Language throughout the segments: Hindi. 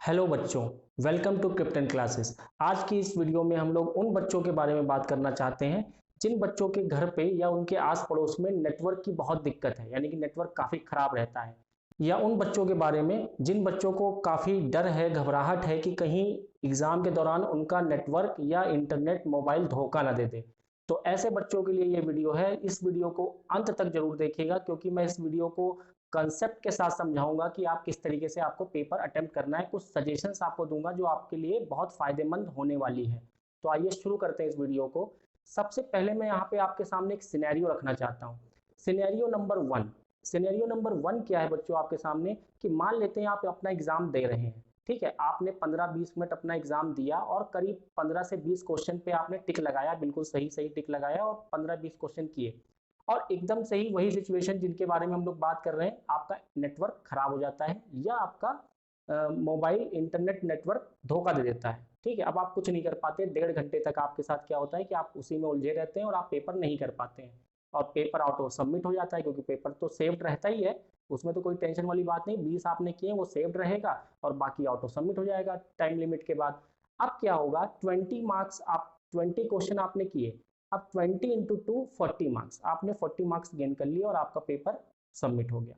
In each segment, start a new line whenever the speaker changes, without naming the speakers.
हेलो बच्चों, वेलकम टू क्रिप्टन क्लासेस। आज की इस वीडियो में हम लोग उन बच्चों के बारे में बात करना चाहते हैं जिन बच्चों के घर पे या उनके आस पड़ोस में नेटवर्क की बहुत दिक्कत है, यानी कि नेटवर्क काफ़ी ख़राब रहता है। या उन बच्चों के बारे में जिन बच्चों को काफ़ी डर है, घबराहट है कि कहीं एग्ज़ाम के दौरान उनका नेटवर्क या इंटरनेट मोबाइल धोखा ना दे दे। तो ऐसे बच्चों के लिए ये वीडियो है। इस वीडियो को अंत तक जरूर देखिएगा, क्योंकि मैं इस वीडियो को कंसेप्ट के साथ समझाऊंगा कि आप किस तरीके से आपको पेपर अटेम्प्ट करना है। कुछ सजेशंस आपको दूंगा जो आपके लिए बहुत फायदेमंद होने वाली है। तो आइए शुरू करते हैं इस वीडियो को। सबसे पहले मैं यहाँ पे आपके सामने एक सिनेरियो रखना चाहता हूँ। सिनेरियो नंबर वन क्या है बच्चों आपके सामने, कि मान लेते हैं आप अपना एग्जाम दे रहे हैं। ठीक है, आपने 15-20 मिनट अपना एग्जाम दिया और करीब 15 से 20 क्वेश्चन पे आपने टिक लगाया, बिल्कुल सही सही टिक लगाया और 15-20 क्वेश्चन किए। और एकदम से ही वही सिचुएशन जिनके बारे में हम लोग बात कर रहे हैं, आपका नेटवर्क खराब हो जाता है या आपका मोबाइल इंटरनेट नेटवर्क धोखा दे देता है। ठीक है, अब आप कुछ नहीं कर पाते। 1.5 घंटे तक आपके साथ क्या होता है कि आप उसी में उलझे रहते हैं और आप पेपर नहीं कर पाते हैं। और पेपर ऑटो सबमिट हो जाता है, क्योंकि पेपर तो सेव्ड रहता ही है, उसमें तो कोई टेंशन वाली बात नहीं। 20 आपने किए वो सेव्ड रहेगा और बाकी ऑटो सबमिट हो जाएगा टाइम लिमिट के बाद। अब क्या होगा, 20 मार्क्स, आप 20 क्वेश्चन आपने किए। अब 20 × 2 40 मार्क्स, आपने 40 मार्क्स गेन कर लिए और आपका पेपर सबमिट हो गया।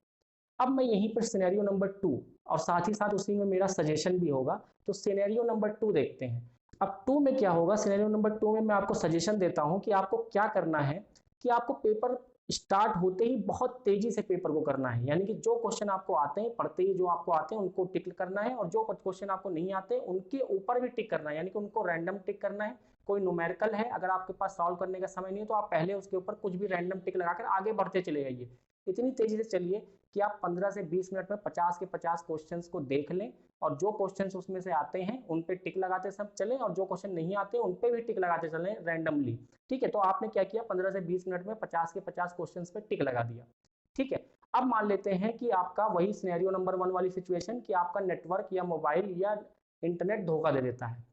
अब मैं यहीं पर सिनेरियो नंबर 2, और साथ ही साथ उसी में मेरा सजेशन भी होगा। तो सिनेरियो नंबर 2 देखते हैं। अब 2 में क्या होगा, सिनेरियो नंबर 2 में मैं आपको सजेशन देता हूं कि आपको क्या करना है, कि आपको पेपर स्टार्ट होते ही बहुत तेजी से पेपर को करना है। यानी कि जो क्वेश्चन आपको आते हैं, पढ़ते ही जो आपको आते हैं उनको टिक करना है, और जो क्वेश्चन आपको नहीं आते उनके ऊपर भी टिक करना है, यानी कि उनको रैंडम टिक करना है। कोई न्यूमेरिकल है, अगर आपके पास सॉल्व करने का समय नहीं है तो आप पहले उसके ऊपर कुछ भी रैंडम टिक लगाकर आगे बढ़ते चले जाइए। इतनी तेजी से चलिए कि आप 15 से 20 मिनट में 50 के 50 क्वेश्चंस को देख लें, और जो क्वेश्चंस उसमें से आते हैं उन पे टिक लगाते सब चलें, और जो क्वेश्चन नहीं आते उन पे भी टिक लगाते चलें रैंडमली। ठीक है, तो आपने क्या किया, 15 से 20 मिनट में 50 के 50 क्वेश्चंस पे टिक लगा दिया। ठीक है, अब मान लेते हैं कि आपका वही सिनेरियो नंबर 1 वाली सिचुएशन, कि आपका नेटवर्क या मोबाइल या इंटरनेट धोखा दे देता है,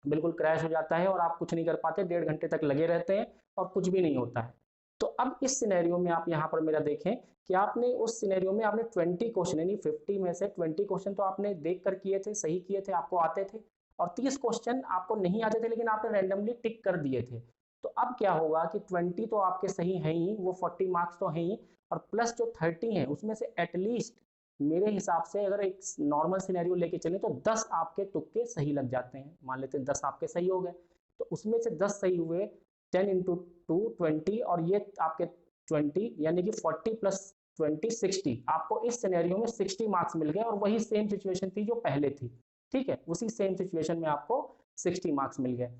बिल्कुल क्रैश हो जाता है और आप कुछ नहीं कर पाते, 1.5 घंटे तक लगे रहते हैं और कुछ भी नहीं होता है। तो अब इस सिनेरियो में आप यहाँ पर मेरा देखें कि आपने उस सिनेरियो में आपने 20 क्वेश्चन, यानी 50 में से 20 क्वेश्चन तो आपने देख कर किए थे, सही किए थे, आपको आते थे। और 30 क्वेश्चन आपको नहीं आते थे, लेकिन आपने रैंडमली टिक कर दिए थे। तो अब क्या होगा कि 20 तो आपके सही हैं ही, वो 40 मार्क्स तो हैं ही, और प्लस जो 30 है उसमें से एटलीस्ट मेरे हिसाब से अगर एक नॉर्मल सिनेरियो लेके चले तो 10 आपके तुक्के सही लग जाते हैं। मान लेते हैं 10 आपके सही हो गए, तो उसमें से 10 सही हुए, 10 × 2 20, और ये आपके 20, यानी कि 40 + 20 60। आपको इस सिनेरियो में 60 मार्क्स मिल गए, और वही सेम सिचुएशन थी जो पहले थी। ठीक है, उसी सेम सिचुएशन में आपको 60 मार्क्स मिल गए।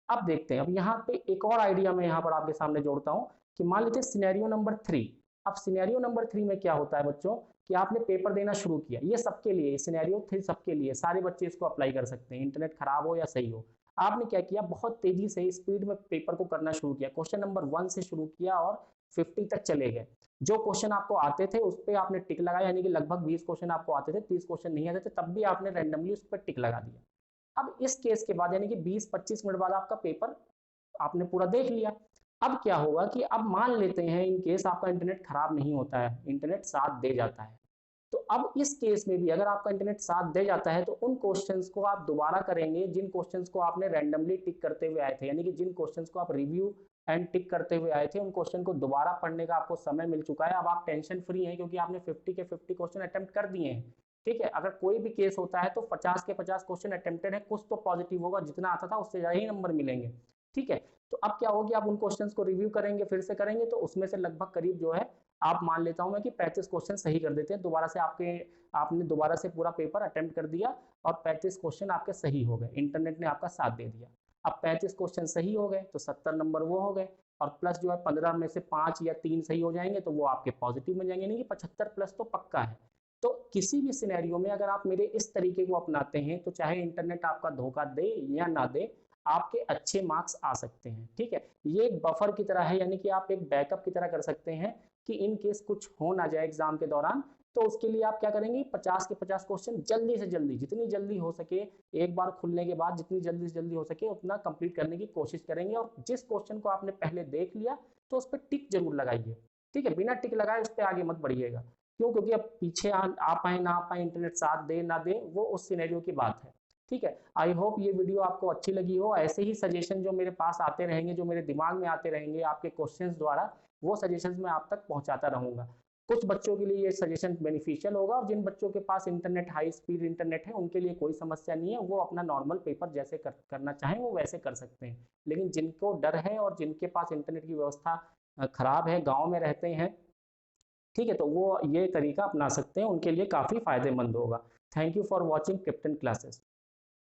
अब देखते हैं, अब यहाँ पे एक और आइडिया मैं यहाँ पर आपके सामने जोड़ता हूँ, कि मान लीजिए सिनेरियो नंबर 3। अब सिनेरियो नंबर 3 में क्या होता है बच्चों, कि आपने पेपर देना शुरू किया। ये सबके लिए, सिनेरियो 3 सबके लिए, सारे बच्चे इसको अप्लाई कर सकते हैं, इंटरनेट खराब हो या सही हो। आपने क्या किया, बहुत तेजी से स्पीड में पेपर को करना शुरू किया, क्वेश्चन नंबर 1 से शुरू किया और 50 तक चले गए। जो क्वेश्चन आपको आते थे उस पर आपने टिक लगाया, यानी कि लगभग 20 क्वेश्चन आपको आते थे, 30 क्वेश्चन नहीं आते थे, तब भी आपने रैंडमली उस पर टिक लगा दिया। अब इस केस के बाद, यानी कि 20-25 मिनट बाद आपका पेपर आपने पूरा देख लिया। अब क्या होगा कि अब मान लेते हैं इन केस आपका इंटरनेट खराब नहीं होता है, इंटरनेट साथ दे जाता है। तो अब इस केस में भी अगर आपका इंटरनेट साथ दे जाता है, तो उन क्वेश्चंस को आप दोबारा करेंगे जिन क्वेश्चंस को आपने रैंडमली टिक करते हुए आए थे, यानी कि जिन क्वेश्चंस को आप रिव्यू एंड टिक करते हुए आए थे, उन क्वेश्चन को दोबारा पढ़ने का आपको समय मिल चुका है। अब आप टेंशन फ्री हैं, क्योंकि आपने 50 के 50 क्वेश्चन अटेम्प्ट कर दिए हैं। ठीक है, अगर कोई भी केस होता है तो 50 के 50 क्वेश्चन अटेम्प्टेड है, कुछ तो पॉजिटिव होगा, जितना आता था उससे ज्यादा ही नंबर मिलेंगे। ठीक है, तो अब क्या होगी, आप उन क्वेश्चंस को रिव्यू करेंगे, फिर से करेंगे, तो उसमें से लगभग करीब जो है, आप मान लेता हूं मैं कि 35 क्वेश्चन सही कर देते हैं दोबारा से। आपने दोबारा से पूरा पेपर अटेम्प्ट कर दिया और 35 क्वेश्चन आपके सही हो गए, इंटरनेट ने आपका साथ दे दिया। अब 35 क्वेश्चन सही हो गए तो 70 नंबर वो हो गए, और प्लस जो है 15 में से 5 या 3 सही हो जाएंगे तो वो आपके पॉजिटिव में जाएंगे, यानी कि 75 प्लस तो पक्का है। तो किसी भी सिनेरियो में अगर आप मेरे इस तरीके को अपनाते हैं, तो चाहे इंटरनेट आपका धोखा दे या ना दे, आपके अच्छे मार्क्स आ सकते हैं। ठीक है, ये एक बफर की तरह है, यानी कि आप एक बैकअप की तरह कर सकते हैं, कि इन केस कुछ हो ना जाए एग्जाम के दौरान, तो उसके लिए आप क्या करेंगे, 50 के 50 क्वेश्चन जल्दी से जल्दी, जितनी जल्दी हो सके, एक बार खुलने के बाद जितनी जल्दी से जल्दी हो सके उतना कंप्लीट करने की कोशिश करेंगे। और जिस क्वेश्चन को आपने पहले देख लिया तो उस पर टिक जरूर लगाइए। ठीक है, बिना टिक लगाए उस पर आगे मत बढ़िएगा, क्यों? क्योंकि अब पीछे आ पाए ना आ पाए, इंटरनेट साथ दे ना दे, वो उस सिनेरियो की बात है। ठीक है, आई होप ये वीडियो आपको अच्छी लगी हो। ऐसे ही सजेशन जो मेरे पास आते रहेंगे, जो मेरे दिमाग में आते रहेंगे आपके क्वेश्चंस द्वारा, वो सजेशंस मैं आप तक पहुंचाता रहूंगा। कुछ बच्चों के लिए ये सजेशन बेनिफिशियल होगा, और जिन बच्चों के पास इंटरनेट, हाई स्पीड इंटरनेट है, उनके लिए कोई समस्या नहीं है, वो अपना नॉर्मल पेपर जैसे करना चाहें वो वैसे कर सकते हैं। लेकिन जिनको डर है और जिनके पास इंटरनेट की व्यवस्था खराब है, गाँव में रहते हैं, ठीक है, तो वो ये तरीका अपना सकते हैं, उनके लिए काफ़ी फायदेमंद होगा। Thank you for watching captain classes.